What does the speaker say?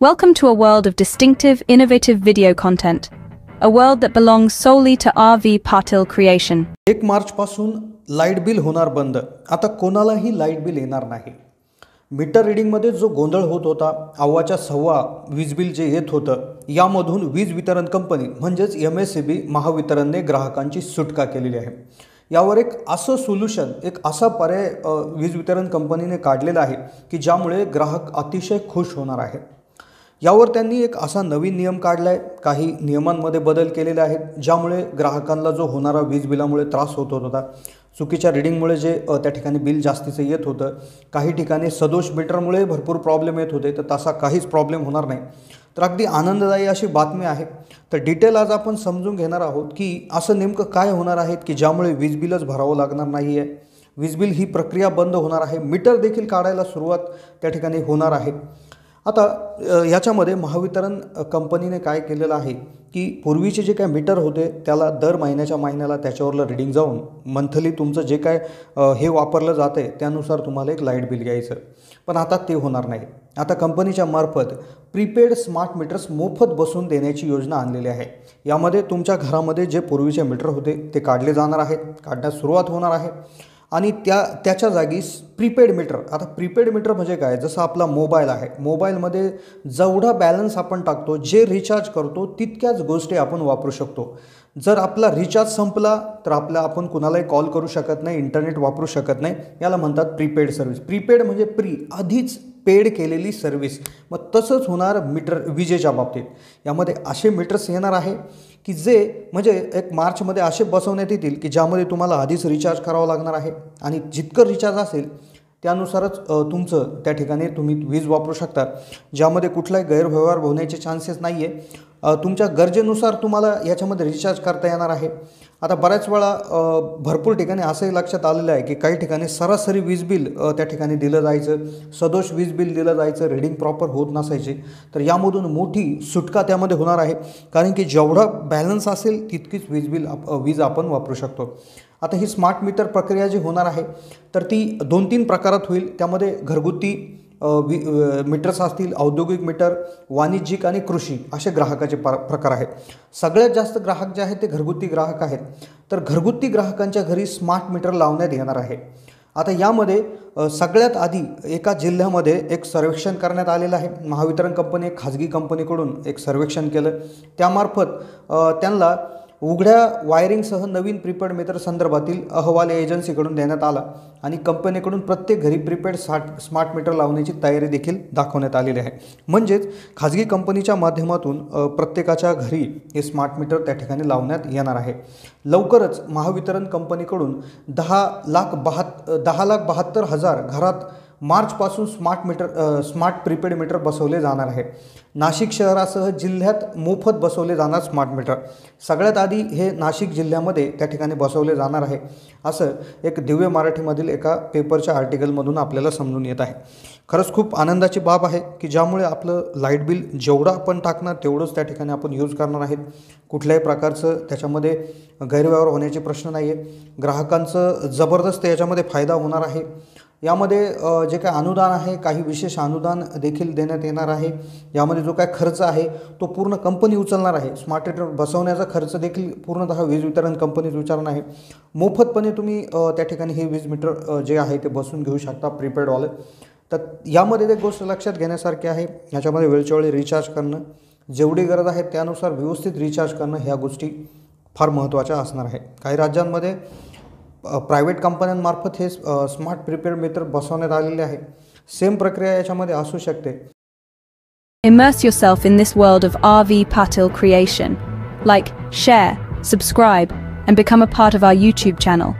Welcome to a world of distinctive, innovative video content. A world that belongs solely to R.V. Patil creation. 1 March पासून light bill होणार बंद. आता कोणालाही light bill येणार नाही. Metre रीडिंगमध्ये जो गोंधळ होत होता, अव्वाच्या सव्वा वीज बिल जे येत होतं, यामधून वीज वितरण कंपनी म्हणजेच MSEB महावितरणने ग्राहकांची सुटका केलेली आहे. यावर एक असं सोल्यूशन, एक असा पर्याय वीज वितरण कंपनीने काढलेला आहे की ज्यामुळे ग्राहक अतिशय खुश होणार आहे. यावर त्यांनी एक असा नवीन नियम काढलाय, काही नियमांमध्ये बदल केलेले आहेत ज्यामुळे ग्राहकांना जो होणारा वीज बिलामुळे त्रास होत होता, चुकीच्या रीडिंगमुळे जे त्या ठिकाणी बिल जास्तीचं येत होतं, काही ठिकाणी सदोष मीटरमुळे भरपूर प्रॉब्लेम येत होते, तर तसा काहीच प्रॉब्लेम होणार नाही. तर अगदी आनंददायी अशी बातमी आहे. तर डिटेल आज आपण समजून घेणार आहोत की असं नेमकं काय होणार आहे की ज्यामुळे वीज बिलच भरावं लागणार नाही आहे. वीज बिल ही प्रक्रिया बंद होणार आहे. मीटर देखील काढायला सुरुवात त्या ठिकाणी होणार आहे. आता याच्यामध्ये महावितरण कंपनीने काय केलेलं आहे की पूर्वीचे जे काय मीटर होते त्याला दर महिन्याला त्याच्यावरलं रीडिंग जाऊन मंथली तुमचं जे काय हे वापरलं जातं आहे त्यानुसार तुम्हाला एक लाईट बिल घ्यायचं. पण आता ते होणार नाही. आता कंपनीच्या मार्फत प्रीपेड स्मार्ट मीटर्स मोफत बसवून देण्याची योजना आणलेली आहे. यामध्ये तुमच्या घरामध्ये जे पूर्वीचे मीटर होते ते काढले जाणार आहेत, काढण्यास सुरुवात होणार आहे आणि त्याच्या जागी प्रीपेड मीटर. आता प्रीपेड मीटर म्हणजे काय, जसं आपला मोबाईल आहे, मोबाईलमध्ये जेवढा बॅलन्स आपण टाकतो, जे रिचार्ज करतो तितक्याच गोष्टी आपण वापरू शकतो. जर आपला रिचार्ज संपला तर आपण कुणालाही कॉल करू शकत नाही, इंटरनेट वापरू शकत नाही. याला म्हणतात प्रीपेड सर्व्हिस. प्रीपेड म्हणजे आधीच पेड केलेली सर्व्हिस. मग तसंच होणार मीटर विजेच्या बाबतीत. यामध्ये असे मीटर्स येणार आहे की जे म्हणजे 1 मार्चमध्ये असे बसवण्यात येतील की ज्यामध्ये तुम्हाला आधीच रिचार्ज करावं लागणार आहे आणि जितकं रिचार्ज असेल त्यानुसारच तुमचं त्या ठिकाणी तुम्ही वीज वापरू शकता, ज्यामध्ये कुठलाही गैरव्यवहार होण्याचे चान्सेस नाही आहे. तुमच्या गरजेनुसार तुम्हाला याच्यामध्ये रिचार्ज करता येणार आहे. आता बऱ्याच वेळा भरपूर ठिकाणी असंही लक्षात आलेलं आहे की काही ठिकाणी सरासरी वीज बिल त्या ठिकाणी दिलं जायचं, सदोष वीज बिल दिलं जायचं, रीडिंग प्रॉपर होत नसायचे. तर यामधून मोठी सुटका त्यामध्ये होणार आहे, कारण की जेवढा बॅलन्स असेल तितकीच वीज आपण वापरू शकतो. आता ही स्मार्ट मीटर प्रक्रिया जी होणार आहे तर ती 2-3 प्रकारात होईल. त्यामध्ये घरगुती मीटर्स असतील, औद्योगिक मीटर, वाणिज्यिक आणि कृषी असे ग्राहकाचे प्रकार आहेत. सगळ्यात जास्त ग्राहक जे आहेत ते घरगुती ग्राहक आहेत. तर घरगुती ग्राहकांच्या घरी स्मार्ट मीटर लावण्यात येणार आहे. आता यामध्ये सगळ्यात आधी एका जिल्ह्यामध्ये एक सर्वेक्षण करण्यात आलेलं आहे. महावितरण कंपनी एक खाजगी कंपनीकडून एक सर्वेक्षण केलं. त्यामार्फत त्यांना उघड्या वायरिंगसह नवीन प्रीपेड मीटर संदर्भातील अहवाल एजन्सीकडून देण्यात आला आणि कंपनीकडून प्रत्येक घरी प्रीपेड स्मार्ट मीटर लावण्याची तयारी देखील दाखवण्यात आलेली आहे. म्हणजेच खाजगी कंपनीच्या माध्यमातून प्रत्येकाच्या घरी हे स्मार्ट मीटर त्या ठिकाणी लावण्यात येणार आहे. लवकरच महावितरण कंपनीकडून 10,72,000 घरात मार्चपासून स्मार्ट प्रीपेड मीटर बसवले जाणार आहे. नाशिक शहरासह जिल्ह्यात मोफत बसवले जाणार स्मार्ट मीटर. सगळ्यात आधी हे नाशिक जिल्ह्यामध्ये त्या ठिकाणी बसवले जाणार आहे, असं एक दिव्य मराठीमधील एका पेपरच्या आर्टिकलमधून आपल्याला समजून येत आहे. खरंच खूप आनंदाची बाब आहे की ज्यामुळे आपलं लाईट बिल जेवढं आपण टाकणार तेवढंच त्या ठिकाणी आपण यूज करणार आहेत. कुठल्याही प्रकारचं त्याच्यामध्ये गैरव्यवहार होण्याचे प्रश्न नाही आहे. ग्राहकांचं जबरदस्त याच्यामध्ये फायदा होणार आहे. यामध्ये जे काय अनुदान आहे, काही विशेष अनुदान देखील देण्यात येणार आहे. यामध्ये जो काय खर्च आहे तो पूर्ण कंपनी उचलणार आहे. स्मार्ट मीटर बसवण्याचा खर्च देखील पूर्णतः वीज वितरण कंपनीच उचलणार आहे. मोफतपणे तुम्ही त्या ठिकाणी हे वीज मीटर जे आहे ते बसवून घेऊ शकता प्रीपेडवाले. तर यामध्ये एक गोष्ट लक्षात घेण्यासारखी आहे, याच्यामध्ये वेळच्या वेळी रिचार्ज करणं, जेवढी गरज आहे त्यानुसार व्यवस्थित रिचार्ज करणं, ह्या गोष्टी फार महत्त्वाच्या असणार आहे. काही राज्यांमध्ये प्रायव्हेट कंपन्यांमार्फत हे स्मार्ट प्रीपेड मीटर बसवण्यात आलेले आहे. सेम प्रक्रिया याच्यामध्ये असू शकते. Immerse yourself in this world of R.V. Patil creation. Like, share, subscribe, and become a part of our YouTube channel.